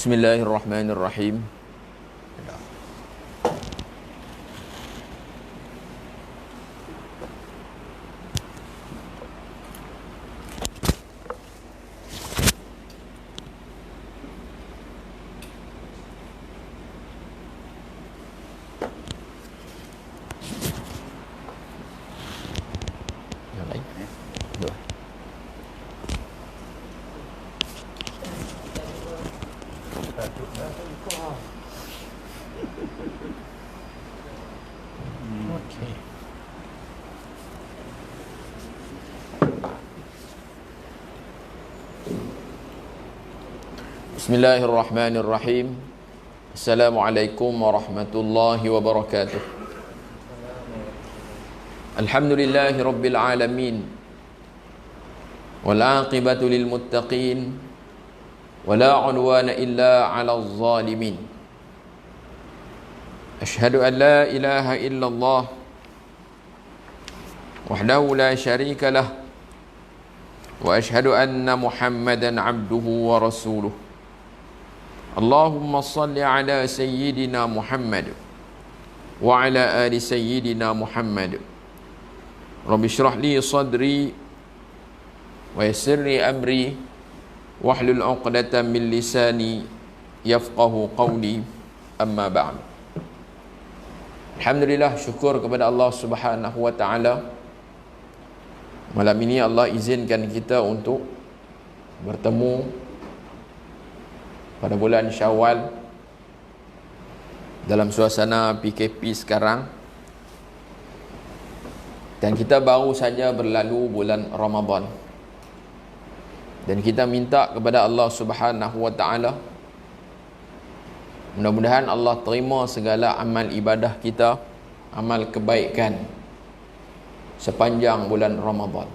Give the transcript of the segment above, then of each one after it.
Bismillahirrahmanirrahim. Yang lain? Dua. Okey. Bismillahirrahmanirrahim. Assalamualaikum warahmatullahi wabarakatuh. Alhamdulillahi rabbil alamin. Wal aqibatu lil muttaqin. Wala 'udwana illa 'alal zalimin. Ashhadu an la ilaha illallah wahdahu la syarika lah wa ashhadu anna Muhammadan 'abduhu wa rasuluh. Allahumma salli ala sayyidina Muhammad wa ala ali sayyidina Muhammad. Rabbi shrah li sadri wa yassir li amri wahlul 'uqdatam min lisani yafqahu qawli. Amma ba'd. Alhamdulillah, syukur kepada Allah Subhanahu wa taala. Malam ini Allah izinkan kita untuk bertemu pada bulan Syawal dalam suasana PKP sekarang. Dan kita baru saja berlalu bulan Ramadan. Dan kita minta kepada Allah Subhanahu wa taala, mudah-mudahan Allah terima segala amal ibadah kita, amal kebaikan sepanjang bulan Ramadan.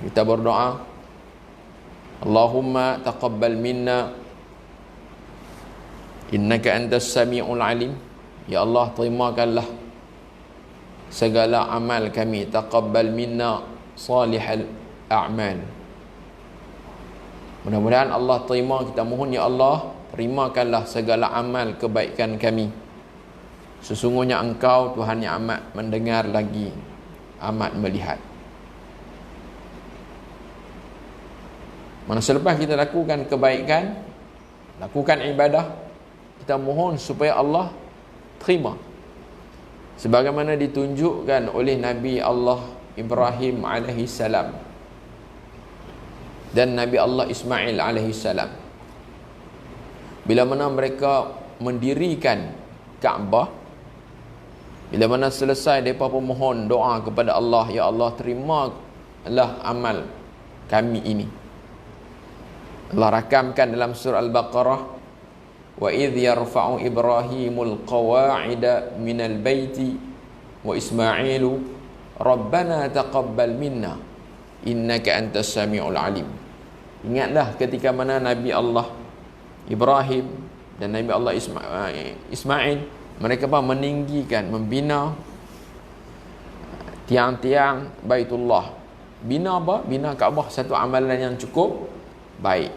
Kita berdoa, Allahumma taqabbal minna innaka antas sami'ul alim. Ya Allah, terimakanlah segala amal kami. Taqabbal minna salihal a'mal. Mudah-mudahan Allah terima. Kita mohon, ya Allah, terimakanlah segala amal kebaikan kami. Sesungguhnya Engkau Tuhan yang amat mendengar lagi amat melihat. Mana selepas kita lakukan kebaikan, lakukan ibadah, kita mohon supaya Allah terima, sebagaimana ditunjukkan oleh Nabi Allah Ibrahim alaihi salam dan Nabi Allah Ismail alaihi salam. Bila mana mereka mendirikan Kaabah, bila mana selesai mereka pun mohon doa kepada Allah, ya Allah, terimalah amal kami ini. Allah rakamkan dalam surah Al-Baqarah, wa idh yarfa'u Ibrahimul qawa'ida minal baiti wa Ismailu rabbana taqabbal minna innaka antas sami'ul alim. Ingatlah ketika mana Nabi Allah Ibrahim dan Nabi Allah Ismail, mereka pun meninggikan, membina tiang-tiang Baitullah. Bina apa? Bina Kaabah, satu amalan yang cukup baik.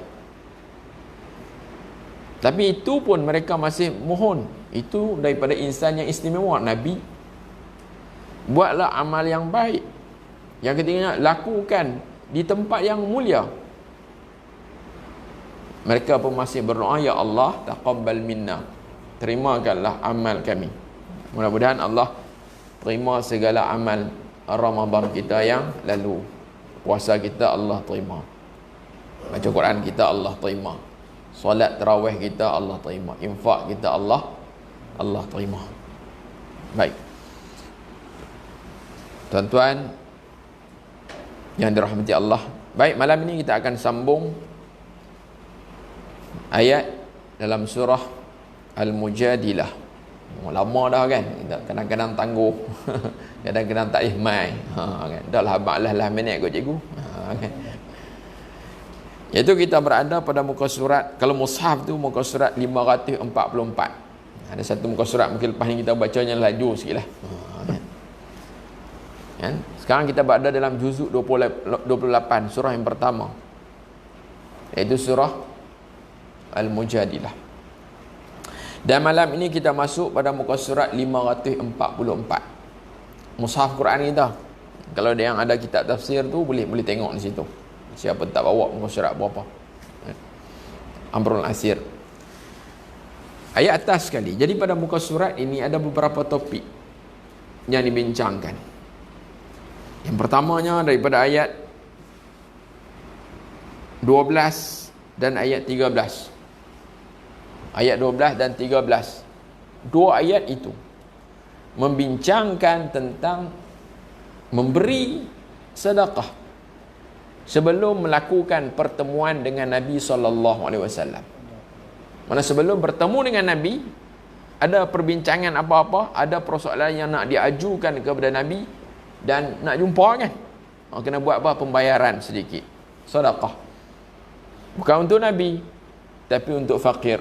Tapi itu pun mereka masih mohon. Itu daripada insan yang istimewa. Nabi, buatlah amal yang baik. Yang ketiganya, lakukan di tempat yang mulia. Mereka pun masih berdoa, ya Allah, taqabbal minna, terimakanlah amal kami. Mudah-mudahan Allah terima segala amal Ramadan kita yang lalu. Puasa kita Allah terima, baca Quran kita Allah terima, solat tarawih kita Allah terima, infak kita Allah terima. Baik, tuan-tuan yang dirahmati Allah. Baik, malam ini kita akan sambung ayat dalam surah Al-Mujadilah. Lama dah kan, kita kadang-kadang tangguh kadang-kadang tak ihmai kan? Dah lah abang lah minit kot cikgu kan? Iaitu kita berada pada muka surat, kalau mushaf tu muka surat 544. Ada satu muka surat, mungkin lepas ni kita bacanya laju sikit lah kan? Sekarang kita berada dalam juzuk 28, surah yang pertama, iaitu surah Al-Mujadilah. Dan malam ini kita masuk pada muka surat 544. Mushaf Quran kita. Kalau ada yang ada kitab tafsir tu boleh tengok di situ. Siapa tak bawa muka surat berapa. Amrul Asir. Ayat atas sekali. Jadi pada muka surat ini ada beberapa topik yang dibincangkan. Yang pertamanya daripada ayat 12 dan ayat 13. Ayat 12 dan 13. Dua ayat itu membincangkan tentang memberi sedekah sebelum melakukan pertemuan dengan Nabi SAW. Mana sebelum bertemu dengan Nabi, ada perbincangan apa-apa, ada persoalan yang nak diajukan kepada Nabi dan nak jumpa kan. Kena buat apa? Pembayaran sedikit. Sedekah. Bukan untuk Nabi, tapi untuk fakir.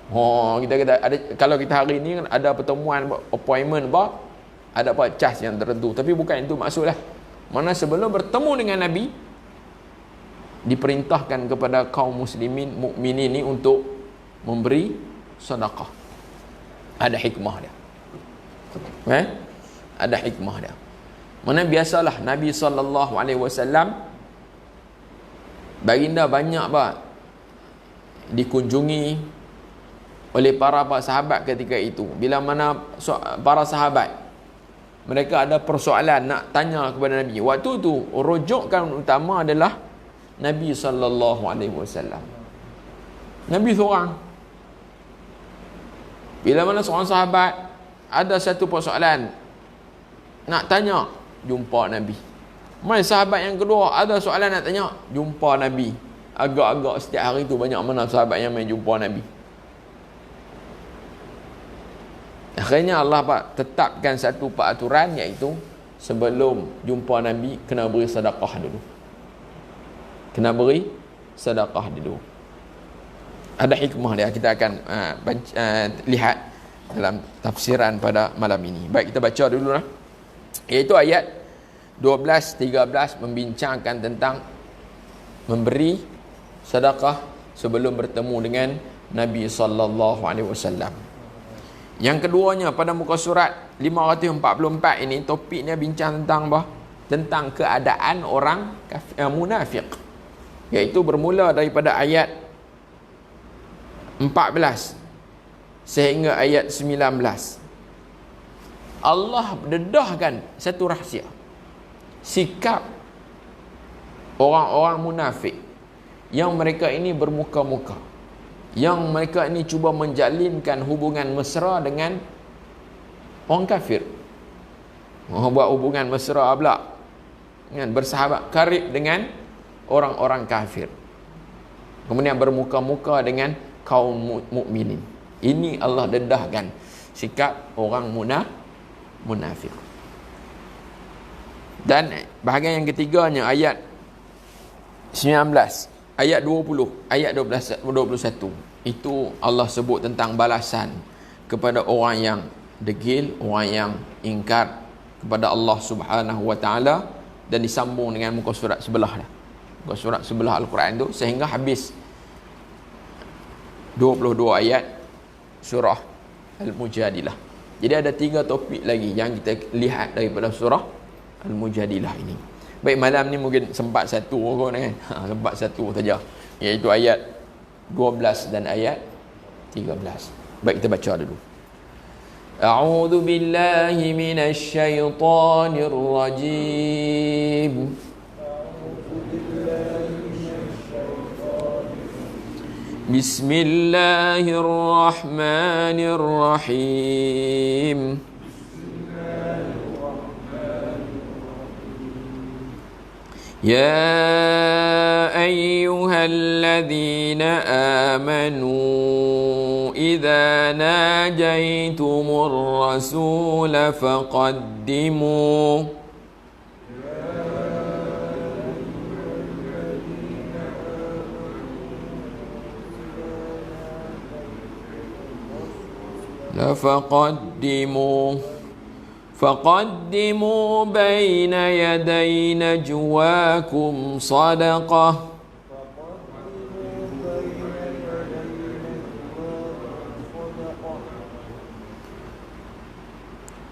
Kita ada, kalau kita hari ni ada pertemuan, appointment apa, ada apa cas yang tertentu, tapi bukan itu maksudlah. Mana sebelum bertemu dengan Nabi, diperintahkan kepada kaum muslimin mukminin ni untuk memberi sedekah. Ada hikmah dia. Ada hikmah dia. Mana biasalah Nabi SAW baginda banyak dikunjungi oleh para sahabat ketika itu. Bila mana para sahabat mereka ada persoalan nak tanya kepada Nabi, waktu tu rujukan utama adalah Nabi SAW. Nabi seorang. Bila mana seorang sahabat ada satu persoalan nak tanya, jumpa Nabi. Mai sahabat yang kedua ada soalan nak tanya, jumpa Nabi. Agak-agak setiap hari tu banyak mana sahabat yang main jumpa Nabi. Akhirnya Allah tetapkan satu peraturan, iaitu sebelum jumpa Nabi kena beri sedekah dulu. Kena beri sedekah dulu. Ada hikmah dia, kita akan lihat dalam tafsiran pada malam ini. Baik, kita baca dulu lah. Iaitu ayat 12-13 membincangkan tentang memberi sedekah sebelum bertemu dengan Nabi SAW. Yang keduanya pada muka surat 544 ini, topiknya bincang tentang apa? Tentang keadaan orang munafik. Iaitu bermula daripada ayat 14 sehingga ayat 19. Allah dedahkan satu rahsia. Sikap orang-orang munafik yang mereka ini bermuka-muka, yang mereka ini cuba menjalinkan hubungan mesra dengan orang kafir. Buat hubungan mesra pula, bersahabat karib dengan orang-orang kafir, kemudian bermuka-muka dengan kaum mukminin. Ini Allah dedahkan sikap orang munafik. Dan bahagian yang ketiganya ayat 19, ayat 20, ayat 21. Itu Allah sebut tentang balasan kepada orang yang degil, orang yang ingkar kepada Allah Subhanahu wa taala, dan disambung dengan muka surat sebelah dah. Muka surat sebelah Al-Quran tu sehingga habis 22 ayat surah Al-Mujadilah. Jadi ada 3 topik lagi yang kita lihat daripada surah Al-Mujadilah ini. Baik, malam ni mungkin sempat satu kan? Sempat satu saja, iaitu ayat 12 dan ayat 13. Baik, kita baca dulu. A'udzu billahi minasy syaithanir rajim. Bismillahirrahmanirrahim. يا أيها الذين آمنوا إذا ناجيتم الرسول فقدموا بين يدي نجواكم صدقة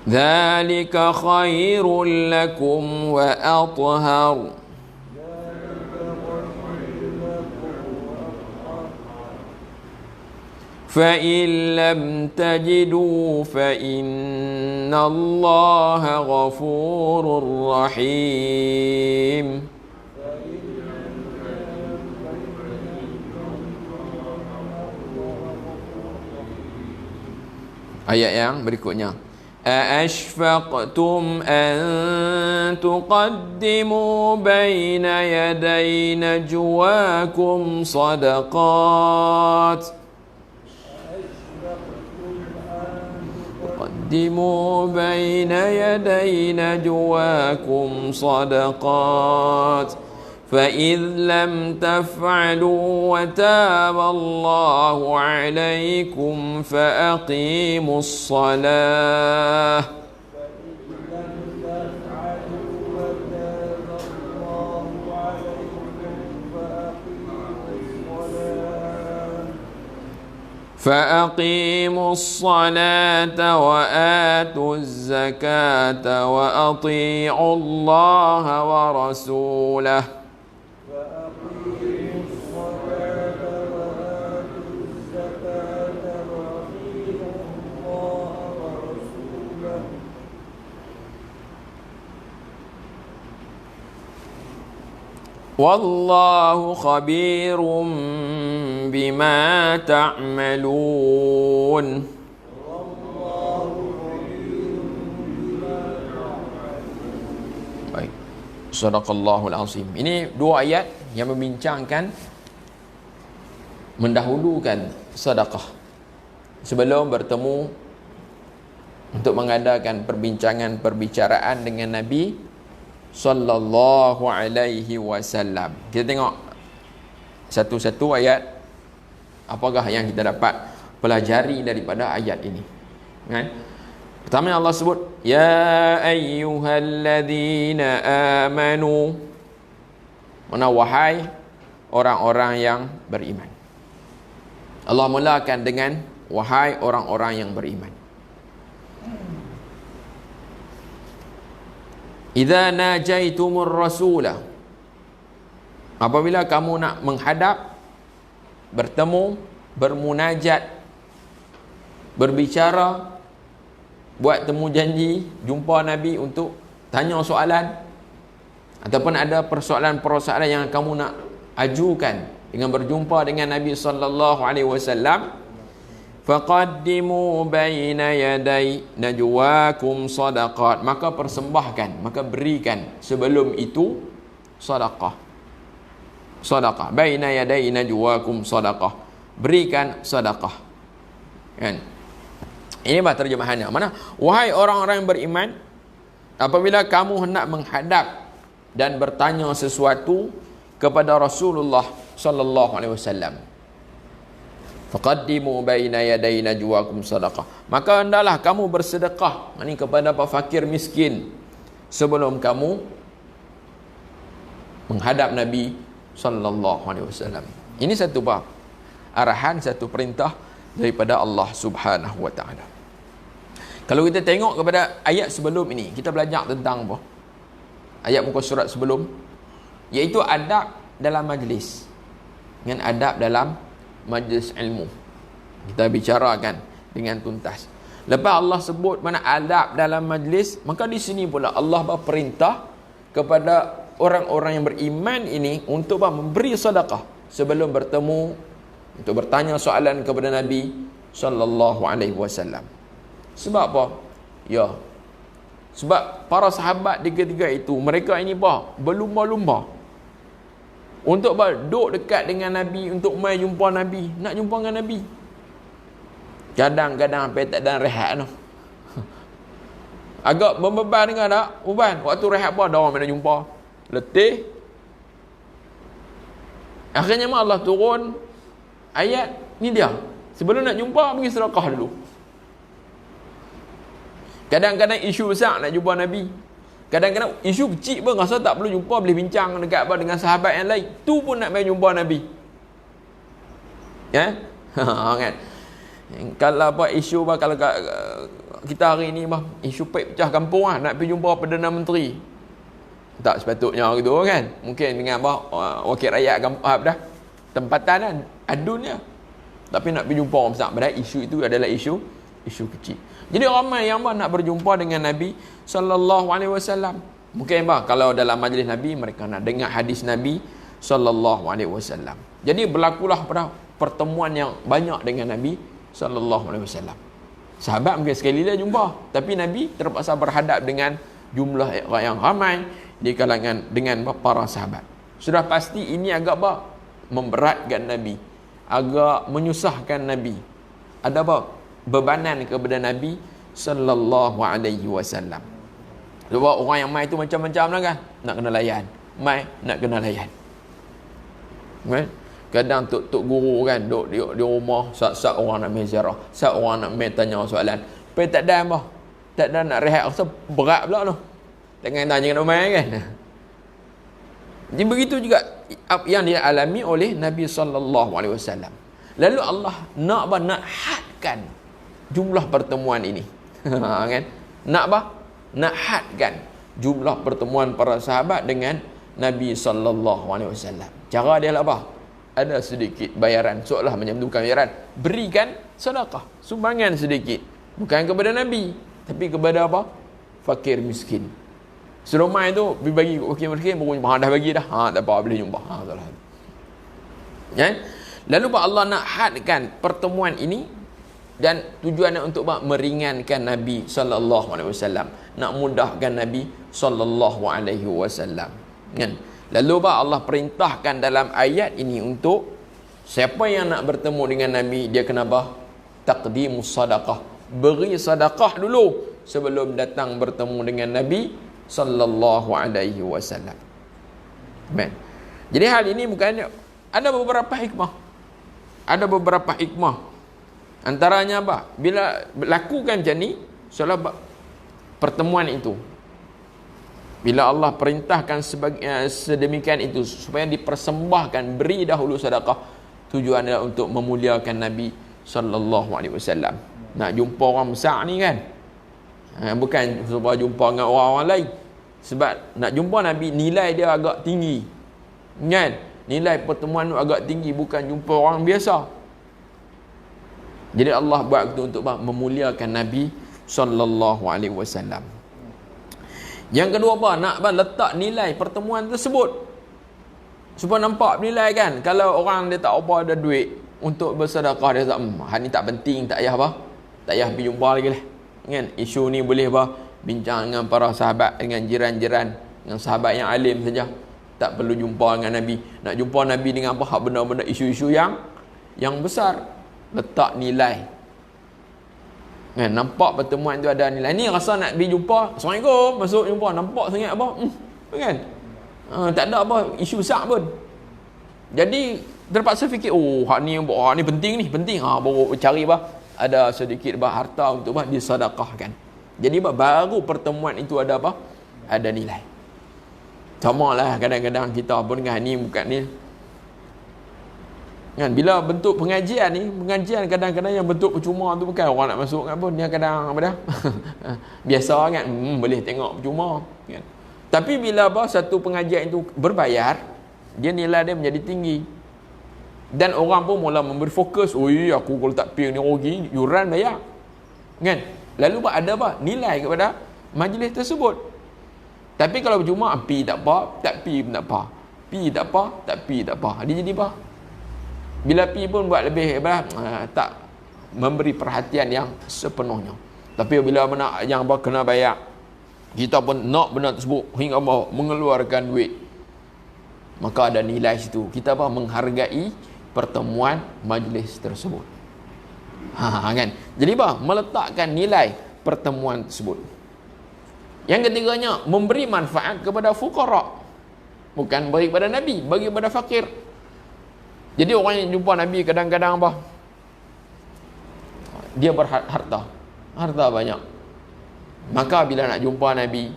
Dzalika khairul lakum wa athhar. فإن لم تجدوا فإن الله غفور رحيم. Ayat yang berikutnya. أأشفقتم أن تقدموا بين يدي نجواكم صدقات قدموا بين يدي نجواكم صدقات فإذ لم تفعلوا وتاب الله عليكم فأقيموا الصلاة فأقيموا الصلاة وآتوا الزكاة وأطيعوا الله ورسوله Wallahu khabirum bima ta'malun. Baik. Sadaqallahul azim. Ini dua ayat yang membincangkan, mendahulukan sedekah sebelum bertemu untuk mengadakan perbicaraan dengan Nabi sallallahu alaihi wasallam. Kita tengok satu-satu ayat, apakah yang kita dapat pelajari daripada ayat ini, kan? Pertama Allah sebut ya ayyuhalladzina amanu, mana wahai orang-orang yang beriman. Allah mulakan dengan wahai orang-orang yang beriman. Idza najaitumur rasula, apabila kamu nak menghadap, bertemu, bermunajat, berbicara, buat temu janji, jumpa Nabi untuk tanya soalan, ataupun ada persoalan-persoalan yang kamu nak ajukan dengan berjumpa dengan Nabi sallallahu alaihi wasallam, faqaddimu baina yaday najwakum sadaqat, maka persembahkan, maka berikan sebelum itu sedekah. Sedekah baina yaday najwakum sadaqah, berikan sedekah, kan? Ini bah terjemahannya. Mana wahai orang-orang yang beriman, apabila kamu hendak menghadap dan bertanya sesuatu kepada Rasulullah sallallahu alaihi wasallam, faqaddimu baina yaday najwakum sadaqah, maka hendaklah kamu bersedekah ini kepada fakir miskin sebelum kamu menghadap Nabi sallallahu alaihi wasallam. Ini satu bab arahan, satu perintah daripada Allah Subhanahu wa taala. Kalau kita tengok kepada ayat sebelum ini, kita belajar tentang apa? Ayat muka surat sebelum, iaitu adab dalam majlis, dengan adab dalam majlis ilmu. Kita bicarakan dengan tuntas. Lepas Allah sebut mana adab dalam majlis, maka di sini pula Allah berperintah kepada orang-orang yang beriman ini untuk memberi sedekah sebelum bertemu, untuk bertanya soalan kepada Nabi sallallahu alaihi wasallam. Sebab apa? Ya, sebab para sahabat tiga-tiga itu, mereka ini berlumba-lumba untuk duduk dekat dengan Nabi, untuk mai jumpa Nabi, nak jumpa dengan Nabi. Kadang-kadang sampai tak ada rehat noh. Agak membeban dengan tak? Beban. Waktu rehat dah orang nak jumpa. Letih. Akhirnya Allah turun ayat ni dia. Sebelum nak jumpa, pergi sedekah dulu. Kadang-kadang isu besar nak jumpa Nabi. Kadang-kadang isu kecil pun rasa tak perlu jumpa, boleh bincang dekat dengan sahabat yang lain. Tu pun nak main jumpa Nabi. Ya? Kan? Kalau apa isu bah, kalau kita hari ni bah, isu pecah kampung lah, nak pergi jumpa Perdana Menteri. Tak sepatutnya gitu kan. Mungkin dengan bah, wakil rakyat dah tempatan kan, adunnya. Tapi nak pergi jumpa orang besar, padahal isu itu adalah isu kecil. Jadi ramai yang bah nak berjumpa dengan Nabi sallallahu alaihi wasallam. Mungkin bah kalau dalam majlis Nabi mereka nak dengar hadis Nabi sallallahu alaihi wasallam. Jadi berlakulah pada pertemuan yang banyak dengan Nabi sallallahu alaihi wasallam. Sahabat mungkin sekali dia jumpa, tapi Nabi terpaksa berhadap dengan jumlah yang ramai di kalangan dengan para sahabat. Sudah pasti ini agak bah memberatkan Nabi, agak menyusahkan Nabi. Ada bah bebanan kepada Nabi sallallahu alaihi wasallam. Sebab orang yang mai tu macam-macam lah kan, nak kena layan. Mai nak kena layan. Kan? Kadang tok guru kan duk di rumah, sat orang nak mai ziarah, sat orang nak mai tanya soalan. Tapi tak ada apa. Tak ada nak rehat, rasa berat pula tu. Jangan tanya nak mai kan. Jadi begitu juga yang dialami oleh Nabi sallallahu alaihi wasallam. Lalu Allah nak hadkan jumlah pertemuan ini. Kan? Nak hadkan jumlah pertemuan para sahabat dengan Nabi sallallahu alaihi wasallam. Cara dia lah apa? Ada sedikit bayaran, seolah macam bukan bayaran, berikan sedekah, sumbangan sedikit, bukan kepada Nabi, tapi kepada apa? Fakir miskin. Serumai tu bagi fakir miskin, baru dah bagi dah. Tak apa, boleh jumpa. Salah. Ya? Lalu Allah nak hadkan pertemuan ini, dan tujuannya untuk meringankan Nabi sallallahu alaihi wasallam, nak mudahkan Nabi sallallahu alaihi wasallam. Kan? Lalu Allah perintahkan dalam ayat ini untuk siapa yang nak bertemu dengan Nabi, dia kena taqdimus sadaqah, beri sedekah dulu sebelum datang bertemu dengan Nabi sallallahu alaihi wasallam. Baik. Jadi hal ini bukannya ada beberapa hikmah. Ada beberapa hikmah. Antaranya apa? Bila lakukan macam ni, solat pertemuan itu, bila Allah perintahkan sedemikian itu supaya dipersembahkan, beri dahulu sedekah, tujuan adalah untuk memuliakan Nabi sallallahu alaihi wasallam. Nak jumpa orang besar ni kan, bukan supaya jumpa dengan orang-orang lain. Sebab nak jumpa Nabi, nilai dia agak tinggi kan, nilai pertemuan tu agak tinggi, bukan jumpa orang biasa. Jadi Allah buat itu untuk memuliakan Nabi sallallahu alaihi wasallam. Yang kedua apa? Nak letak nilai pertemuan tersebut supaya nampak nilai kan. Kalau orang dia tak apa ada duit untuk bersedekah, dia tak hal ni tak penting, tak payah tak payah pergi jumpa lagi lah kan. Isu ni boleh bincang dengan para sahabat, dengan jiran-jiran, dengan sahabat yang alim saja. Tak perlu jumpa dengan Nabi. Nak jumpa Nabi dengan apa? Benda-benda isu-isu yang besar. Letak nilai kan, nampak pertemuan tu ada nilai. Ni rasa nak pergi jumpa, Assalamualaikum, masuk jumpa, nampak sangat kan, tak ada isu besar pun. Jadi terpaksa fikir, hak ni penting ni, baru cari ada sedikit harta untuk disedekahkan. Jadi baru pertemuan itu ada ada nilai. Sama lah kadang-kadang kita pun kan, ni bukan ni kan, bila bentuk pengajian ni, pengajian kadang-kadang yang bentuk percuma tu bukan orang nak masuk kan pun, dia kadang biasa kan, boleh tengok percuma kan. Tapi bila satu pengajian itu berbayar, dia nilai dia menjadi tinggi, dan orang pun mula memberi fokus, aku kalau tak pergi ni rugi, yuran bayar kan. Lalu ada nilai kepada majlis tersebut. Tapi kalau percuma, pi tak apa, tak pi pun tak apa, pi tak apa, tak pi tak apa, dia jadi bila pi pun buat lebih tak memberi perhatian yang sepenuhnya. Tapi bila yang kena bayar, kita pun nak benda tersebut hingga mengeluarkan duit, maka ada nilai situ. Kita menghargai pertemuan majlis tersebut. Kan? Jadi meletakkan nilai pertemuan tersebut. Yang ketiganya, memberi manfaat kepada fuqara. Bukan bagi kepada Nabi, bagi kepada fakir. Jadi orang yang jumpa Nabi kadang-kadang dia berharta banyak. Maka bila nak jumpa Nabi,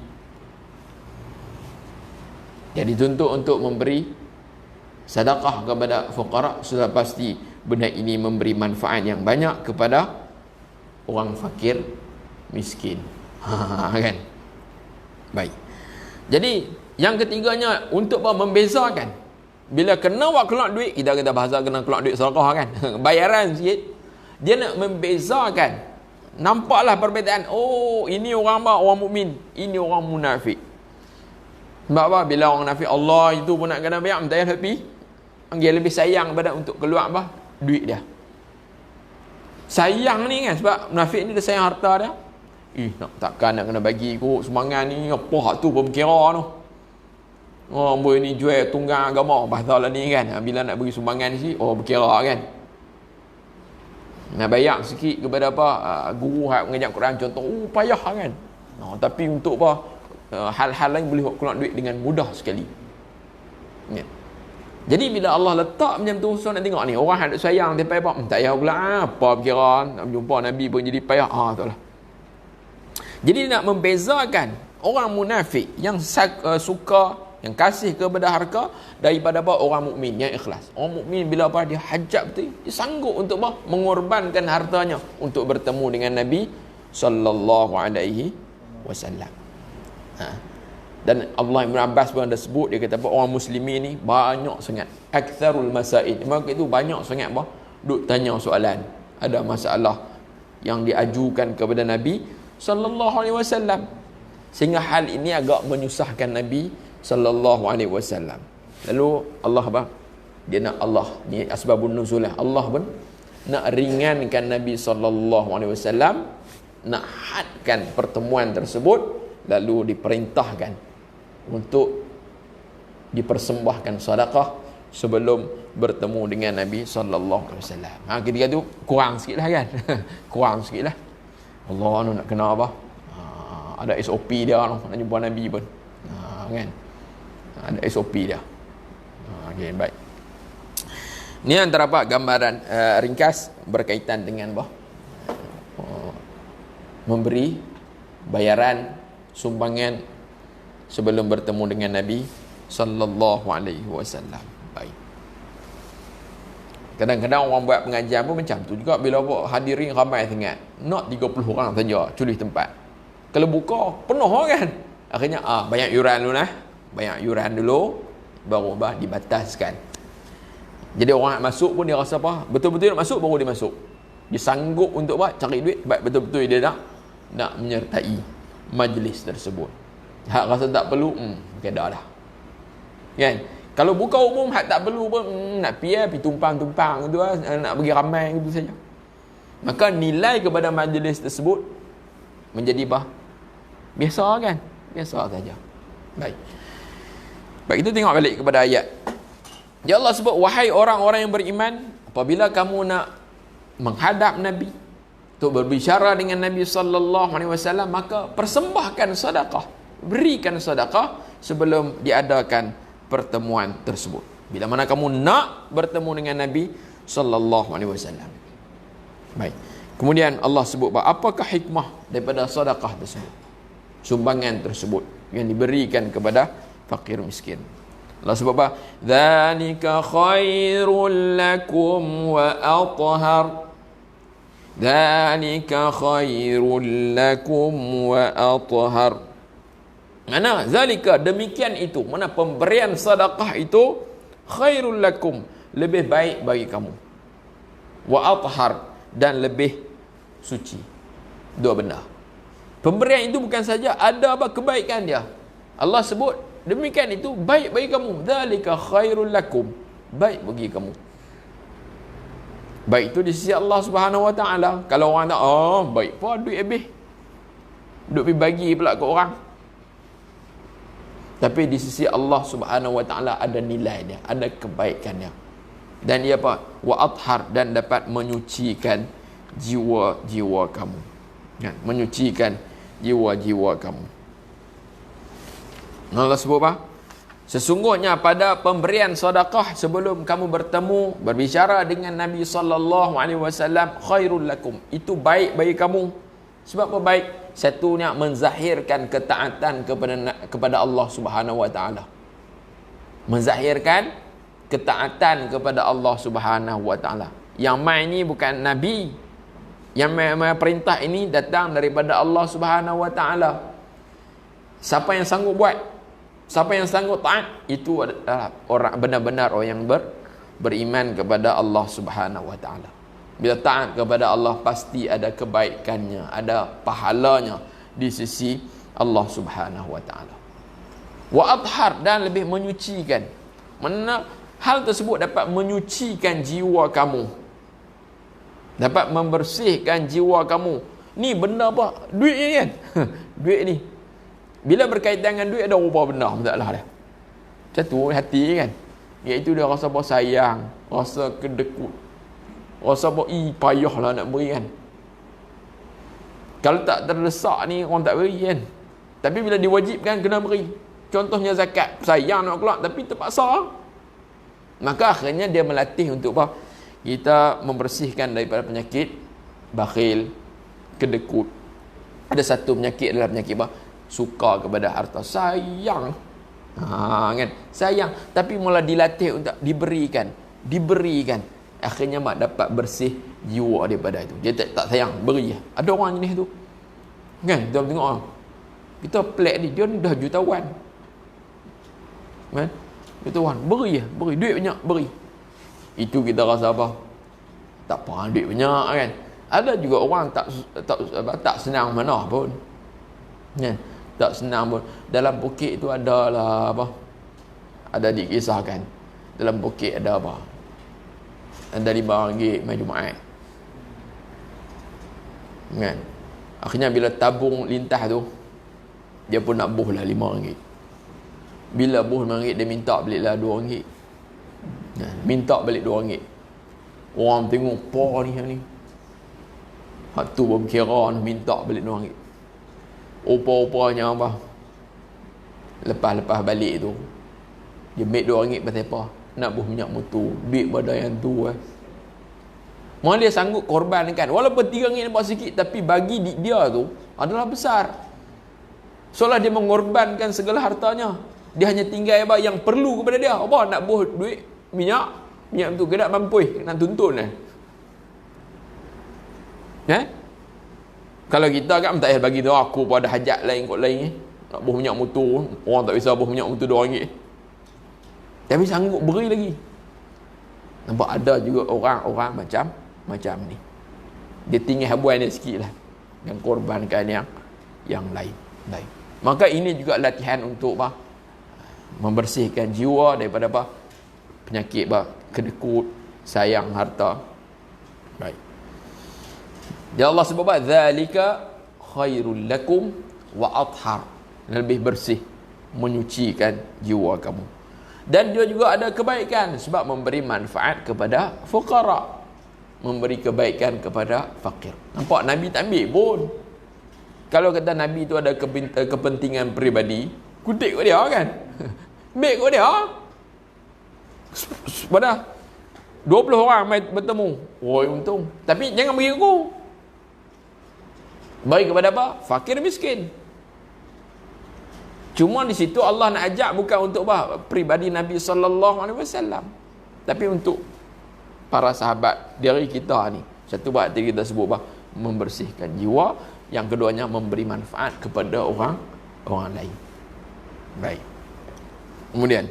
dia dituntut untuk memberi sedekah kepada fuqara. Sudah pasti benda ini memberi manfaat yang banyak kepada orang fakir miskin. Kan? Baik. Jadi yang ketiganya untuk membezakan, bila kena buat keluar duit, kita bahasa kena keluar duit sedekah kan. Bayaran sikit. Dia nak membezakan. Nampaklah perbezaan. Oh, ini orang apa? Orang mukmin, ini orang munafik. Sebab apa? Bila orang munafik, Allah itu pun nak kena bayar, tak payah happy. Dia lebih sayang pada untuk keluar apa? Duit dia. Sayang ni kan, sebab munafik ni dia sayang harta dia. Takkan nak kena bagi kot sumbangan ni, apa hak tu pun kira tu. Oh, boy ni jual tunggang agama bahasa lah ni kan. Bila nak bagi sumbangan ni, oh berkira kan. Nak bayar sikit kepada apa? Guru hak mengajar Quran contoh, payah kan. Tapi untuk apa? Hal-hal lain boleh keluar duit dengan mudah sekali. Ya. Jadi bila Allah letak macam tu, so nak tengok ni orang ada sayang dia payah apa? Tak payah pula apa berkira nak jumpa Nabi pun jadi payah. Taklah. Jadi nak membezakan orang munafik yang suka, yang kasih kepada harta daripada apa? Orang mukmin yang ikhlas. Orang mukmin bila apa? Dia hajat betul, dia sanggup untuk apa? Mengorbankan hartanya untuk bertemu dengan Nabi sallallahu alaihi wasallam. Dan Allah Ibn Abbas pun ada sebut, dia kata apa? Orang muslimin ni banyak sangat aktsarul masail. Maka itu banyak sangat apa? Duk tanya soalan. Ada masalah yang diajukan kepada Nabi sallallahu alaihi wasallam. Sehingga hal ini agak menyusahkan Nabi sallallahu alaihi wasallam. Lalu Allah apa? Dia nak Allah ni asbabun nuzul. Allah pun nak ringankan Nabi sallallahu alaihi wasallam, nak hadkan pertemuan tersebut, lalu diperintahkan untuk dipersembahkan sedekah sebelum bertemu dengan Nabi sallallahu alaihi wasallam. Ketika tu kurang sikitlah kan. Kurang sikitlah. Allah nak kena apa? Ada SOP dia nak jumpa Nabi pun. Kan? Ada SOP dia. Okey, baik. Ni antara apa gambaran ringkas berkaitan dengan apa? Memberi bayaran sumbangan sebelum bertemu dengan Nabi sallallahu alaihi wasallam. Baik. Kadang-kadang orang buat pengajian pun macam tu juga, bila buat hadirin ramai sangat, nak 30 orang saja culih tempat. Kalau buka penuh kan. Akhirnya bayar yuran dulu lah. Bayar yuran dulu baru dibataskan. Jadi orang nak masuk pun dia rasa apa? Betul-betul nak masuk baru dia masuk. Dia sanggup untuk apa? Cari duit sebab betul-betul dia nak menyertai majlis tersebut. Hak rasa tak perlu, okay, dah lah. Kan? Kalau buka umum, hak tak perlu pun, nak pergi tumpang-tumpang tu lah, nak pergi ramai gitu saja. Maka nilai kepada majlis tersebut menjadi apa? Biasa kan? Biasa saja. Baik. Baik, kita tengok balik kepada ayat. Ya Allah sebut, wahai orang-orang yang beriman, apabila kamu nak menghadap Nabi, untuk berbicara dengan Nabi sallallahu alaihi wasallam, maka persembahkan sedekah, berikan sedekah sebelum diadakan pertemuan tersebut. Bila mana kamu nak bertemu dengan Nabi sallallahu alaihi wasallam. Baik. Kemudian Allah sebut apakah hikmah daripada sedekah tersebut, sumbangan tersebut yang diberikan kepada fakir miskin. Allah sebut apa? Dzalika khairul lakum wa athhar. Dzalika khairul lakum wa athhar. Mana zalika, demikian itu, mana pemberian sedekah itu khairul lakum, lebih baik bagi kamu, wa athhar, dan lebih suci. Dua benda. Pemberian itu bukan saja ada apa kebaikan dia, Allah sebut demikian itu baik bagi kamu. Dzalika khairul lakum, baik bagi kamu. Baik itu di sisi Allah Subhanahu wa taala. Kalau orang tak, baik apa duit habis, duk pergi bagi pula ke orang. Tapi di sisi Allah Subhanahu wa taala ada nilai dia, ada kebaikan dia. Dan dia apa? Wa athhar, dan dapat menyucikan jiwa-jiwa kamu. Kan? Menyucikan jiwa-jiwa kamu. Allah sebut apa? Sesungguhnya pada pemberian sedekah sebelum kamu bertemu berbicara dengan Nabi sallallahu alaihi wasallam khairul lakum, itu baik bagi kamu. Sebab apa baik? Satunya menzahirkan ketaatan kepada Allah Subhanahu wa taala. Menzahirkan ketaatan kepada Allah Subhanahu wa taala. Yang mai ni bukan Nabi. Yang mai perintah ini datang daripada Allah Subhanahu Wa Taala. Siapa yang sanggup buat, siapa yang sanggup taat, itu adalah orang benar-benar orang yang beriman kepada Allah Subhanahu Wa Taala. Bila taat kepada Allah, pasti ada kebaikannya, ada pahalanya di sisi Allah Subhanahu Wa Taala. Wa athhar, dan lebih menyucikan. Mana hal tersebut dapat menyucikan jiwa kamu, dapat membersihkan jiwa kamu. Ni benda apa? Duit ni kan. Duit ni bila berkaitan dengan duit, ada rupa benda masalah dia. Macam tu hati kan, iaitu dia rasa bersayang, rasa kedekut, rasa payahlah nak beri kan. Kalau tak terdesak ni, orang tak beri kan. Tapi bila diwajibkan, kena beri. Contohnya zakat, sayang nak keluar tapi terpaksa, maka akhirnya dia melatih untuk apa? Kita membersihkan daripada penyakit bakhil, kedekut. Ada satu penyakit adalah penyakit apa? Suka kepada harta, sayang. Kan? Sayang, tapi mula dilatih untuk diberikan. Akhirnya mak dapat bersih jiwa daripada itu. Dia tak sayang, beri. Ada orang jenis tu. Kan? Kita tengok orang. Kita pelik ni, dia ni dah jutawan. Kan? Jutawan, beri. Duit banyak, beri. Itu kita rasa apa? Tak apa, duit banyak kan. Ada juga orang tak senang mana pun. Kan? Tak senang pun. Dalam bukit tu adalah apa? Ada dikisahkan. Dalam bukit ada apa? Ada RM5 main Jumaat. Kan? Akhirnya bila tabung lintas tu, dia pun nak buh lah RM5. Bila buh RM5, dia minta balik lah RM2. Nah, minta balik RM2. Orang tengok apa ni. Hak tu pun kira minta balik RM2. Rupa-rupanya apa? Lepas balik tu, dia ambil RM2 pasal apa? Nak buh minyak motor. Duit pada yang tu Mana dia sanggup korbankan. Walaupun RM3 nampak sikit, tapi bagi dia tu adalah besar. Seolah dia mengorbankan segala hartanya. Dia hanya tinggal apa yang perlu kepada dia. Apa nak buh duit minyak tu kena mampu nak tuntun kan. Kalau kita kan tak payah bagi tu, aku pun ada hajat lain kot lain nak buh minyak motor. Orang tak bisa buh minyak motor RM2. Tapi sanggup beri lagi. Nampak ada juga orang macam ni. Dia tinggal habuan dia sikit lah dan korbankan yang lain. Maka ini juga latihan untuk apa? Membersihkan jiwa daripada apa? Penyakit kedekut, sayang harta. Baik. Ya Allah sebab zalika khairul lakum wa athhar. Lebih bersih, menyucikan jiwa kamu. Dan dia juga ada kebaikan sebab memberi manfaat kepada fuqara, memberi kebaikan kepada fakir. Nampak Nabi tak ambil pun. Kalau kata Nabi tu ada kepentingan peribadi, kutip kat dia kan. Ambil kat dia. Pada 20 orang mai bertemu. Oh, untung. Tapi jangan bagi aku. Bagi kepada apa? Fakir miskin. Cuma di situ Allah nak ajak bukan untuk apa? Pribadi Nabi SAW. Tapi untuk para sahabat dari kita ni. Satu berarti kita sebut apa? Membersihkan jiwa. Yang keduanya memberi manfaat kepada orang lain. Baik. Kemudian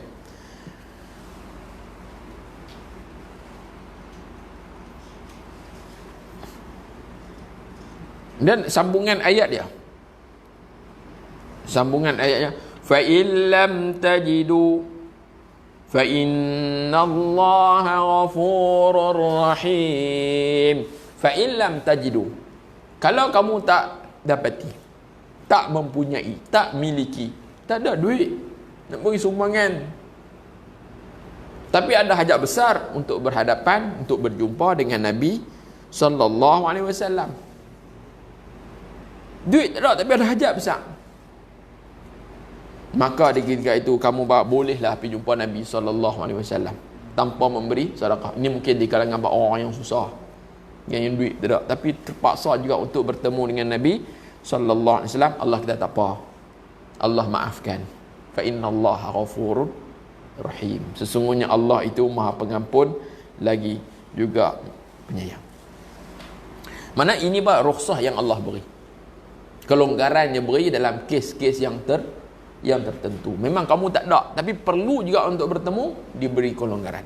dan sambungan ayat dia. Sambungan ayatnya, fa illam tajidu fa innallaha ghafurur rahim. Fa illam tajidu, kalau kamu tak dapati, tak mempunyai, tak miliki, tak ada duit nak beri sumbangan, tapi ada hajat besar untuk berhadapan, untuk berjumpa dengan Nabi SAW. Duit tak ada, tapi ada hajat besar. Maka di ketika itu kamu bolehlah pergi jumpa Nabi SAW tanpa memberi sedekah. Ini mungkin di kalangan orang yang susah, yang duit tak ada, tapi terpaksa juga untuk bertemu dengan Nabi SAW. Allah kata tak apa, Allah maafkan. Fa innallaha ghafurur rahim. Sesungguhnya Allah itu Maha Pengampun lagi juga Penyayang. Mana ini pak rukhsah yang Allah beri. Kelonggaran yang beri dalam kes-kes yang tertentu. Memang kamu tak ada, tapi perlu juga untuk bertemu, diberi kelonggaran.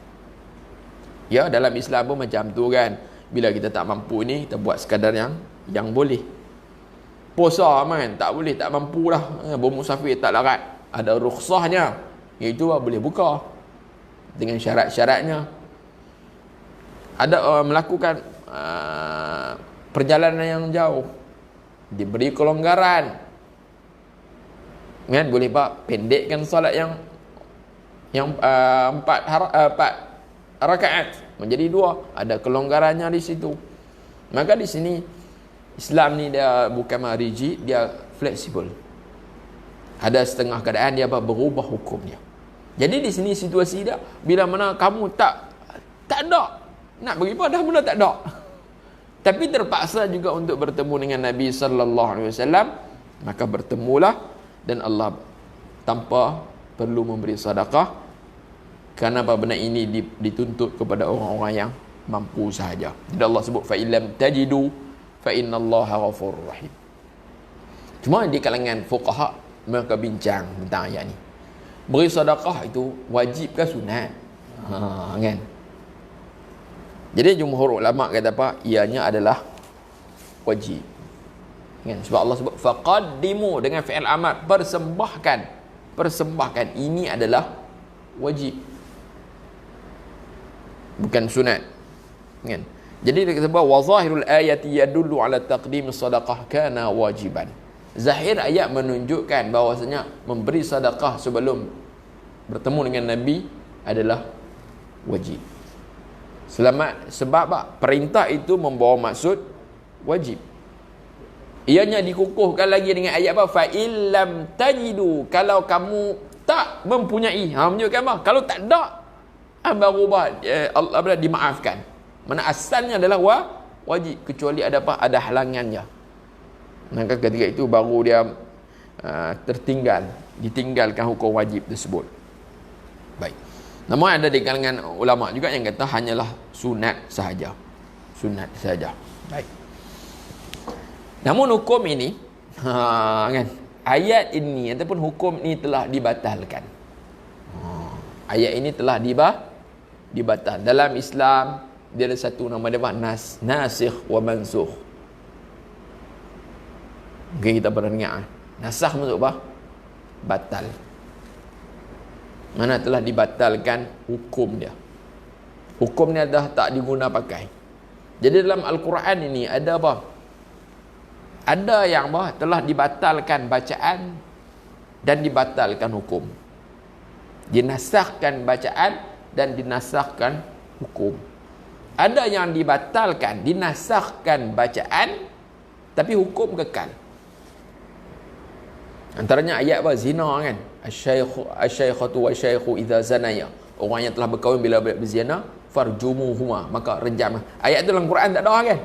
Ya, dalam Islam pun macam tu kan. Bila kita tak mampu ni, kita buat sekadar yang boleh. Puasa kan, tak boleh, tak mampu dah. Bermusafir tak larat. Ada rukhsahnya, iaitu boleh buka dengan syarat-syaratnya. Ada melakukan perjalanan yang jauh, diberi kelonggaran kan, boleh pak pendekkan solat yang 4 rakaat menjadi 2, ada kelonggarannya di situ. Maka di sini Islam ni dia bukan rigid, dia fleksibel. Ada setengah keadaan dia berubah hukumnya. Jadi di sini situasi dia, bila mana kamu tak ada nak bagi apa, dah mula tak ada, tapi terpaksa juga untuk bertemu dengan Nabi sallallahu alaihi wasallam, maka bertemulah, dan Allah tanpa perlu memberi sedekah, kerana apa, benda ini dituntut kepada orang-orang yang mampu sahaja. Jadi Allah sebut fa illam tajidu fa innallaha ghafurur rahim. Cuma di kalangan fuqaha mereka bincang tentang ayat ni. Beri sedekah itu wajib ke sunat? Kan? Jadi jumhur ulama kata apa? Ianya adalah wajib. Kan? Sebab Allah sebut faqaddimu dengan fi'il amar, persembahkan. Ini adalah wajib, bukan sunat. Kan? Jadi dia kata wa zahirul ayati yadullu ala taqdim sadaqah kana wajiban. Zahir ayat menunjukkan bahawasanya memberi sedekah sebelum bertemu dengan Nabi adalah wajib. Sebab perintah itu membawa maksud wajib. Ianya dikukuhkan lagi dengan ayat apa? Fa illam tajidu, kalau kamu tak mempunyai. Menunjukkan apa? Kalau tak ada, baru Allah dimaafkan. Mana asalnya adalah wajib, kecuali ada apa? Ada halangannya. Maka ketika itu baru dia ditinggalkan hukum wajib tersebut. Baik. Namun ada di kalangan ulama juga yang kata hanyalah sunat sahaja. Baik. Namun hukum ini kan, ayat ini ataupun hukum ini telah dibatalkan. Ayat ini telah dibatal. Dalam Islam dia ada satu nama dia nasikh wa mansukh. Mungkin kita pernah dengar. Nasakh maksud apa? Batal. Mana telah dibatalkan hukum dia. Hukum dia dah tak diguna pakai. Jadi dalam Al-Quran ini ada apa? Ada yang apa? Telah dibatalkan bacaan dan dibatalkan hukum. Dinasahkan bacaan dan dinasahkan hukum. Ada yang dibatalkan, dinasahkan bacaan, tapi hukum kekal. Antaranya ayat apa? Zina kan? Asy-syaikhatu wasy-syaikhu idza zanaya. Orang yang telah berkahwin bila berzina, farjumuhuma, maka rejam. Ayat itu dalam Quran tak ada kan?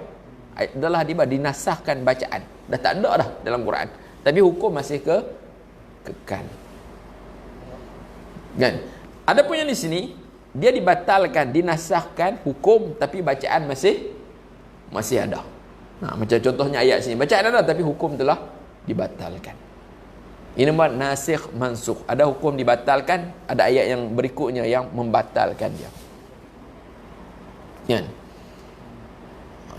Ayat adalah dinasahkan bacaan. Dah tak ada dah dalam Quran. Tapi hukum masih kekal. Kan? Adapun yang di sini dia dibatalkan, dinasahkan hukum, tapi bacaan masih ada. Macam contohnya ayat sini, bacaan ada tapi hukum telah dibatalkan. Ini namanya nasikh mansukh. Ada hukum dibatalkan, ada ayat yang berikutnya yang membatalkan dia. Kan?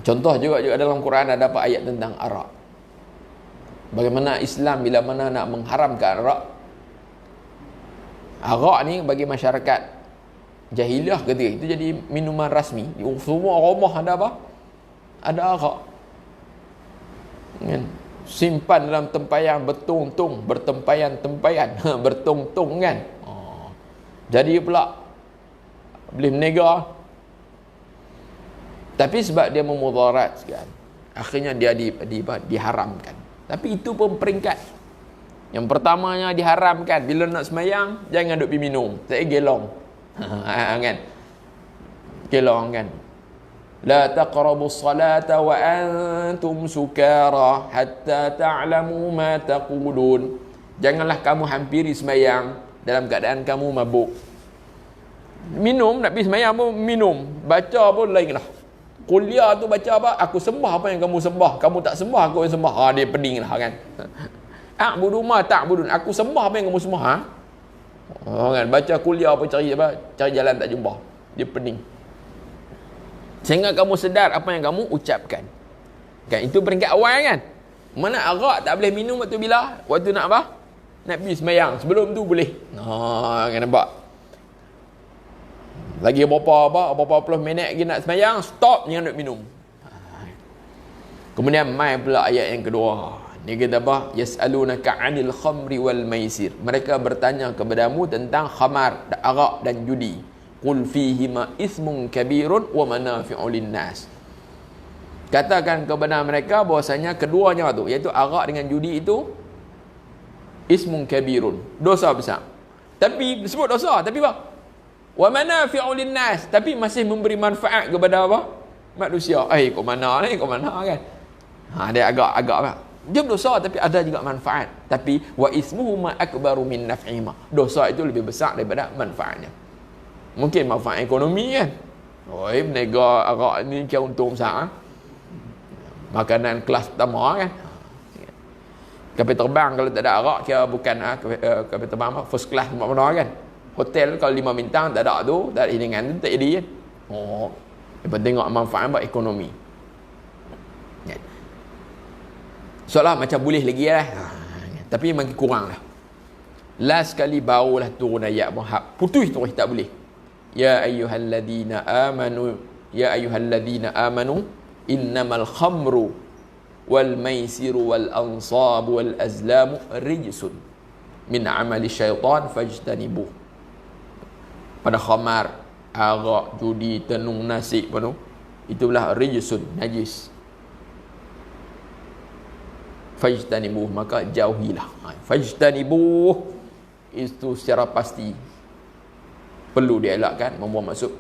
Contoh juga dalam Quran ada apa ayat tentang arak. Bagaimana Islam bila mana nak mengharamkan arak. Arak ni bagi masyarakat jahiliah ketika itu jadi minuman rasmi. Semua rumah ada apa? Ada arak. Kan? Simpan dalam tempayan bertungtung, bertempayan bertungtung kan. Jadi pula boleh menega. Tapi sebab dia memudarat kan, akhirnya dia diharamkan. Tapi itu pun peringkat. Yang pertamanya diharamkan, bila nak semayang jangan duk pergi minum. Saya gelong. Kan? Gelong kan. La taqrabus salata wa antum sukara hatta ta'lamu ma taqulun. Janganlah kamu hampiri semayang dalam keadaan kamu mabuk. Minum, nak pergi semayang pun minum, baca pun lain lah. Kuliah tu baca apa? Aku sembah apa yang kamu sembah. Kamu tak sembah, aku yang sembah. Dia pening lah kan. A'budu ma ta'budun. Aku sembah apa yang kamu sembah. Kan? Baca kuliah apa, cari jalan tak jumpa. Dia pening. Sehingga kamu sedar apa yang kamu ucapkan. Kan? Itu peringkat awal kan. Mana arak tak boleh minum waktu bila? Waktu nak apa? Nak pergi sembahyang. Sebelum tu boleh. Kan nampak? Lagi berapa puluh minit lagi nak sembahyang, stop, jangan nak minum. Kemudian mai pula ayat yang kedua. Ni kata apa? Yas'alunaka 'anil khamri wal maisir. Mereka bertanya kepadamu tentang khamar, arak dan judi. Qul fihima ismun kabirun wa manafi'u lin-nas. Katakan kepada mereka bahwasanya keduanya tu, iaitu arak dengan judi itu ismun kabirun, dosa besar. Tapi disebut dosa, tapi apa? Wa manafi'u lin-nas, tapi masih memberi manfaat kepada apa? Manusia. Kok mana kan? Dia agak apa? Dia dosa tapi ada juga manfaat. Tapi wa ismuhuma akbaru min naf'ihima. Dosa itu lebih besar daripada manfaatnya. Mungkin manfaat ekonomi kan. Berniaga arak ni kira untung besar. Makanan kelas pertama kan. Kapal terbang kalau tak ada arak kira bukan kapal terbang apa? First class mana kan. Hotel kalau 5 bintang tak ada tu, tak ada hidangan tu tak jadi kan. Lepas tengok manfaat buat ekonomi. Soalah macam boleh lagi lah. Tapi makin kurang lah. Last sekali barulah turun ayat Muhammad. Putus terus tak boleh. Ya ayyuhalladzina amanu innamal khamru wal maisiru wal ansabu wal azlamu rijsun min amali syaitan fajtanibuh. Pada khamar, arak, judi, tenung, nasi pun itulah rijsun, najis. Fajtanibuh, maka jauhilah. Fajtanibuh itu secara pasti perlu dielakkan, membuang maksud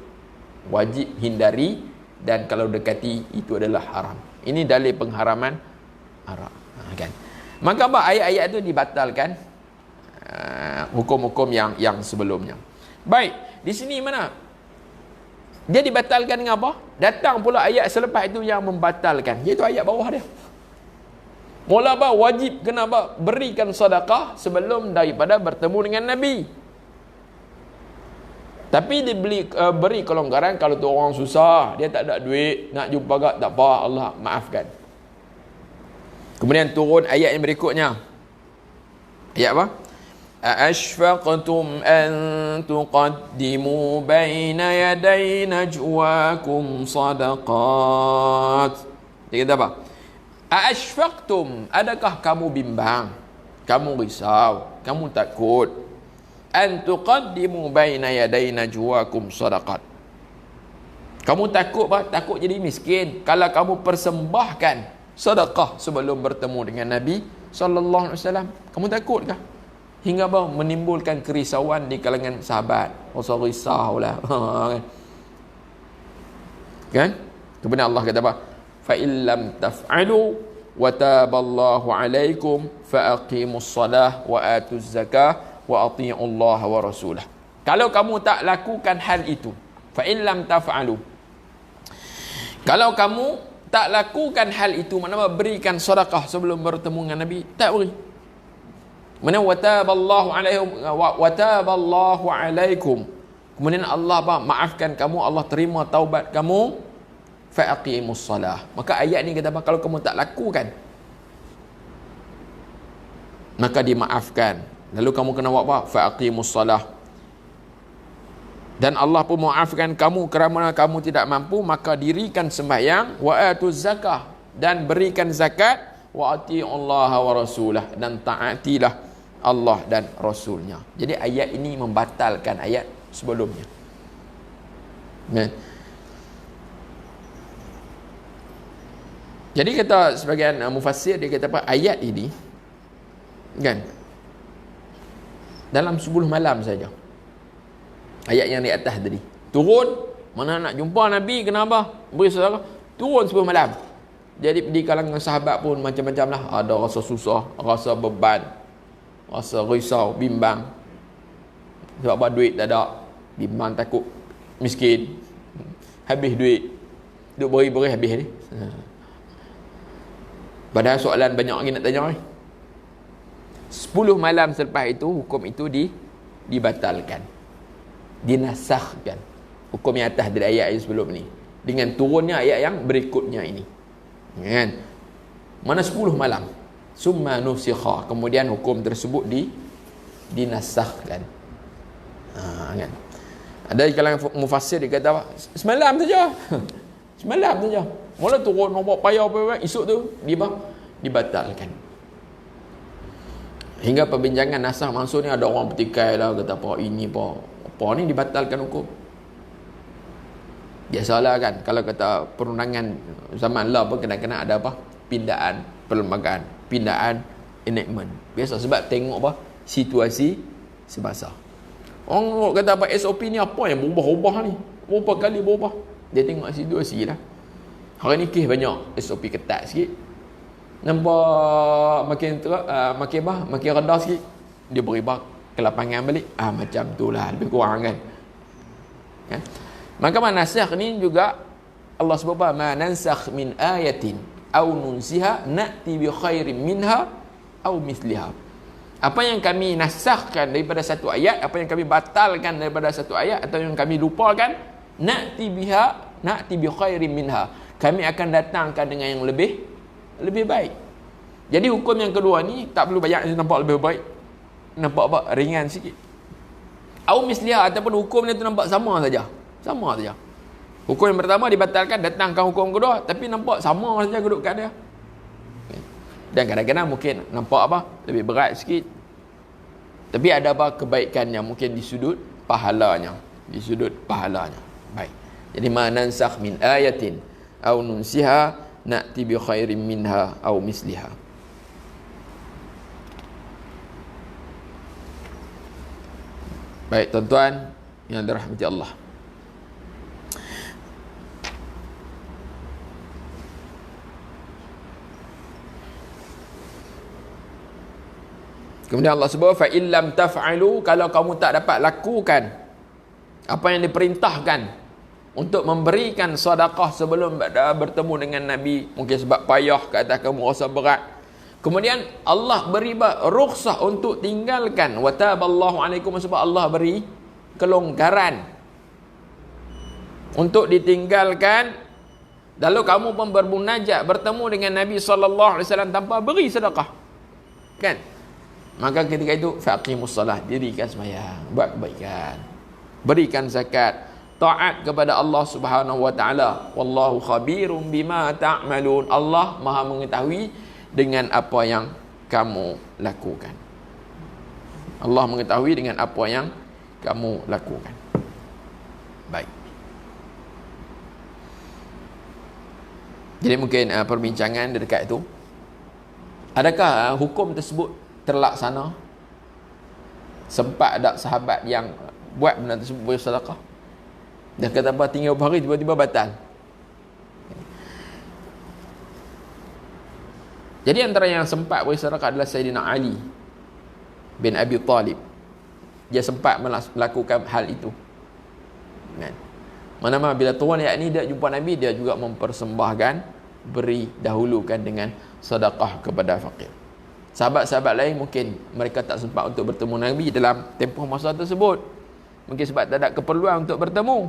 wajib hindari, dan kalau dekati itu adalah haram. Ini dalil pengharaman arak, kan? Maka apa ayat-ayat itu dibatalkan hukum-hukum yang sebelumnya. Baik, di sini mana dia dibatalkan dengan apa? Datang pula ayat selepas itu yang membatalkan, iaitu ayat bawah dia. Mula apa? Wajib kena apa? Berikan sedekah sebelum daripada bertemu dengan Nabi. Tapi beri kelonggaran kalau tu orang susah, dia tak ada duit, nak jumpa gak tak apa, Allah maafkan. Kemudian turun ayat yang berikutnya. Ayat apa? Ashfaqtum an tuqaddimu baina yaday najwakum sadaqat. Dia kata apa? Ashfaqtum, adakah kamu bimbang, kamu risau, kamu takut, an tuqaddimu baina yaday najwakum sadaqat. Kamu takut apa? Takut jadi miskin kalau kamu persembahkan sedekah sebelum bertemu dengan Nabi sallallahu alaihi wasallam. Kamu takutkah? Hingga apa? Menimbulkan kerisauan di kalangan sahabat. Rasa risaulah. Kan? Kemudian Allah kata apa? Fa illam taf'alu wa taballahu alaikum fa aqimus salah wa atuz zakah wa ati'u Allah wa rasulah. Kalau kamu tak lakukan hal itu, fa illam taf'alu, kalau kamu tak lakukan hal itu, maknanya berikan sedekah sebelum bertemu dengan Nabi, tak beri. Mana wataballahu alaihim wataballahu alaikum, kemudian Allah maafkan kamu, Allah terima taubat kamu, fa aqimus salah. Maka ayat ni kata apa? Kalau kamu tak lakukan, maka dimaafkan. Lalu kamu kena buat apa? Fa aqimus salah. Dan Allah pun maafkan kamu kerana kamu tidak mampu, maka dirikan sembahyang, wa atuz zakah, dan berikan zakat, wa atiullaha wa rasulah, dan taatilah Allah dan Rasulnya. Jadi ayat ini membatalkan ayat sebelumnya. Jadi kata sebagian mufassir, dia kata apa? Ayat ini kan dalam 10 malam saja. Ayat yang di atas tadi turun, mana nak jumpa Nabi, kenapa? Beri sedekah, turun 10 malam. Jadi di kalangan sahabat pun macam-macam lah. Ada rasa susah, rasa beban, rasa risau, bimbang. Sebab apa? Duit tak ada, bimbang, takut miskin, habis duit. Duk beri-beri habis ni. Padahal soalan banyak lagi nak tanya ni. 10 malam selepas itu hukum itu dibatalkan, dinasahkan. Hukum yang atas dari ayat yang sebelum ni dengan turunnya ayat yang berikutnya ini, kan? Mana 10 malam summa nusikha, kemudian hukum tersebut dinasahkan. Kan? Ada di kalangan mufassir dia kata apa? Semalam saja. Semalam saja. Mula turun nombor payah apa esok tu dibatalkan. Hingga perbincangan nasah maksud ni ada orang petikai lah, kata apa ini apa ni dibatalkan hukum. Biasalah kan, kalau kata perundangan zaman lah pun kadang-kadang ada apa? Pindaan perlembagaan, pindaan enactment. Biasa sebab tengok apa? Situasi semasa. Orang kata apa SOP ni apa yang berubah-ubah ni? Berapa kali berubah? Dia tengok situasi lah. Hari ni kes banyak SOP ketat sikit. Nampak makin rendah sikit, dia beri ke lapangan balik. Macam tu lah, lebih kurang kan. Maka manasakh ni juga Allah sebut apa? Ma nansakh min ayatin aw nunsiha na'ti bi khairin minha aw misliha. Apa yang kami nasakhkan daripada satu ayat, apa yang kami batalkan daripada satu ayat, atau yang kami lupakan, na'ti bi khairin minha, kami akan datangkan dengan yang lebih baik. Jadi hukum yang kedua ni tak perlu banyak, nampak lebih baik, nampak apa? Ringan sikit. Au misliha, ataupun hukum ni tu nampak sama saja. Hukum yang pertama dibatalkan, datangkan hukum kedua, tapi nampak sama saja kedudukan dia. Dan kadang-kadang mungkin nampak apa? Lebih berat sikit. Tapi ada apa kebaikannya, mungkin di sudut pahalanya. Baik. Jadi ma nansakh min ayatin aw nunsiha na'ti bi khairin minha aw misliha. Baik tuan-tuan yang dirahmati Allah. Kemudian Allah sebut fa illam taf'alu, kalau kamu tak dapat lakukan apa yang diperintahkan untuk memberikan sedekah sebelum bertemu dengan Nabi, mungkin sebab payah ke atas kamu rasa berat, kemudian Allah beri rukhsah untuk tinggalkan, wa taballahu alaikum, sebab Allah beri kelonggaran untuk ditinggalkan, lalu kamu pun bermunajat bertemu dengan Nabi SAW tanpa beri sedekah, kan? Maka ketika itu faqimus salat, dirikan sembahyang, buat kebaikan, berikan zakat, taat kepada Allah Subhanahu wa taala. Wallahu khabirum bima ta'malun. Allah Maha mengetahui dengan apa yang kamu lakukan. Allah mengetahui dengan apa yang kamu lakukan. Baik. Jadi mungkin perbincangan dekat itu, adakah hukum tersebut terlaksana? Sempat ada sahabat yang buat benda tersebut bersedekah, dia kata apa, tinggal beberapa hari tiba-tiba batal. Jadi antara yang sempat bersedekah adalah Sayyidina Ali bin Abi Talib. Dia sempat melakukan hal itu, kan? Mana-mana bila turun ayat ni, dia jumpa Nabi, dia juga mempersembahkan, beri dahulukan dengan sedekah kepada fakir. Sahabat-sahabat lain mungkin mereka tak sempat untuk bertemu Nabi dalam tempoh masa tersebut, mungkin sebab tak ada keperluan untuk bertemu.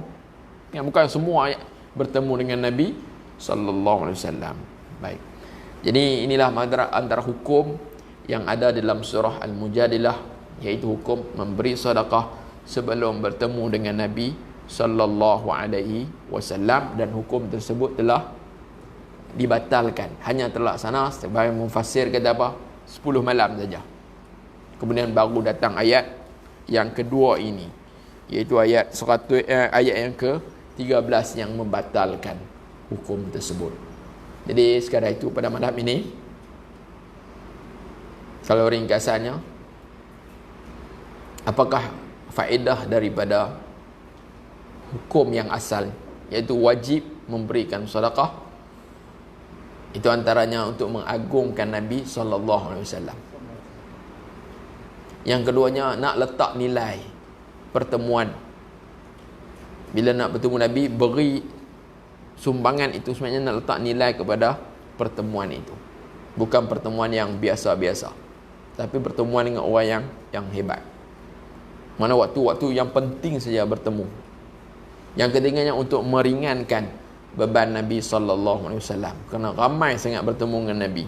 Yang bukan semua bertemu dengan Nabi sallallahu alaihi wasallam. Baik. Jadi inilah antara hukum yang ada dalam surah Al-Mujadilah, iaitu hukum memberi sedekah sebelum bertemu dengan Nabi sallallahu alaihi wasallam, dan hukum tersebut telah dibatalkan, hanya terlaksana sebagai mufassir kata apa, 10 malam saja. Kemudian baru datang ayat yang kedua ini, iaitu ayat yang ke-13 yang membatalkan hukum tersebut. Jadi sekarang itu pada malam ini, kalau ringkasannya, apakah faedah daripada hukum yang asal, iaitu wajib memberikan sedekah? Itu antaranya untuk mengagungkan Nabi SAW. Yang keduanya, nak letak nilai pertemuan. Bila nak bertemu Nabi, beri sumbangan itu sebenarnya nak letak nilai kepada pertemuan itu. Bukan pertemuan yang biasa-biasa, tapi pertemuan dengan orang yang hebat. Mana waktu-waktu yang penting saja bertemu. Yang ketiganya untuk meringankan beban Nabi sallallahu alaihi wasallam, kerana ramai sangat bertemu dengan Nabi.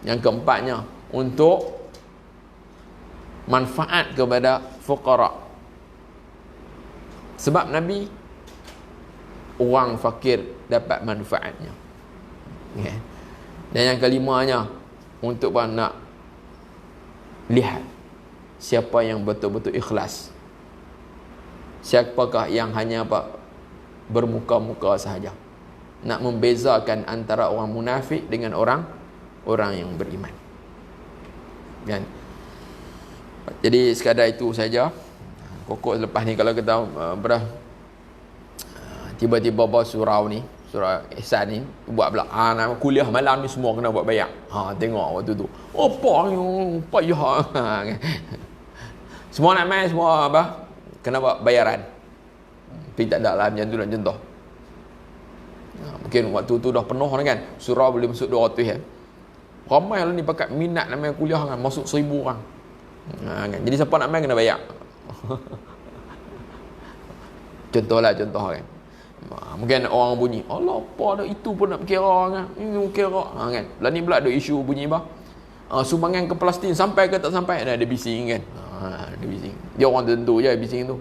Yang keempatnya untuk manfaat kepada fuqara. Sebab Nabi, orang fakir dapat manfaatnya. Okay. Dan yang kelimanya untuk nak lihat siapa yang betul-betul ikhlas, siapakah yang hanya bermuka-muka sahaja. Nak membezakan antara orang munafik dengan orang yang beriman. Kan? Jadi sekadar itu saja. Pokok lepas ni kalau kita tiba-tiba bawa surau ni, surah Ihsan ni buat pula nak kuliah malam ni semua kena buat bayar. Tengok waktu tu apa yang payah. Semua nak main, semua kena buat bayaran. Tapi tak ada lah macam tu nak contoh. Mungkin waktu tu dah penuh kan, surau boleh masuk 200 kan. Ramai lah ni pakat minat nak main kuliah kan, masuk 1000 orang. Kan? Jadi siapa nak main kena bayar. Contoh kan. Mungkin orang bunyi, Allah apa dah itu pun nak kira kan. Ini kira kan. Lah ni pula ada isu bunyi sumbangan ke Palestin sampai ke tak sampai, ada bising kan. Ada bising. Dia orang tertentu je bising tu.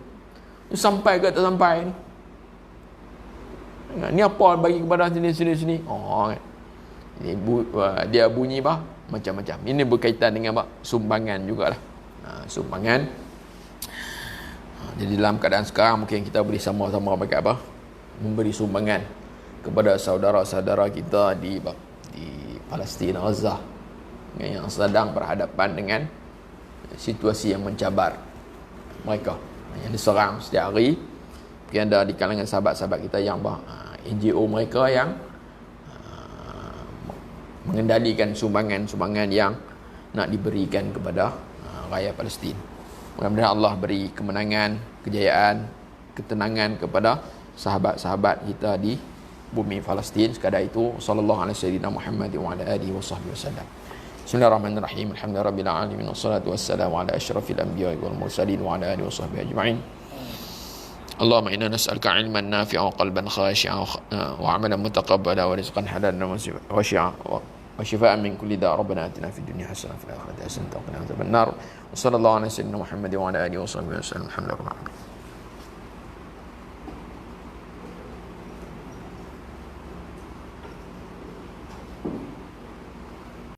Sampai ke tak sampai ni. Ni apa bagi kepada sini. Kan. Ini dia bunyi macam-macam. Ini berkaitan dengan sumbangan jugalah. Sumbangan. Jadi dalam keadaan sekarang mungkin kita boleh sama-sama memberi sumbangan kepada saudara-saudara kita di Palestin, Gaza, yang sedang berhadapan dengan situasi yang mencabar mereka, yang diserang setiap hari. Mungkin ada di kalangan sahabat-sahabat kita yang NGO mereka yang mengendalikan sumbangan-sumbangan yang nak diberikan kepada rakyat Palestin. Mudah-mudahan Allah beri kemenangan, kejayaan, ketenangan kepada sahabat-sahabat kita di bumi Palestin. Sekadar itu, sallallahu alaihi wasallam Muhammad wa ala alihi wasallam. Bismillahirrahmanirrahim. Alhamdulillahirabbil alamin wassalatu wassalamu ala asyrafil anbiya'i wal mursalin wa ala alihi washabbihi ajma'in. Allahumma inna nas'aluka 'ilman nafi'an wa qalban khashi'an wa 'amalan mutaqabbala wa rizqan halalan wa shi'a wa shifaa'an min kulli da'. Rabbana atina fid dunya hasanah wa fil akhirati hasanah wa qina adzaban nar. Wassallallahu ala sayyidina Muhammad wa ala alihi wasallam. Alhamdulillah.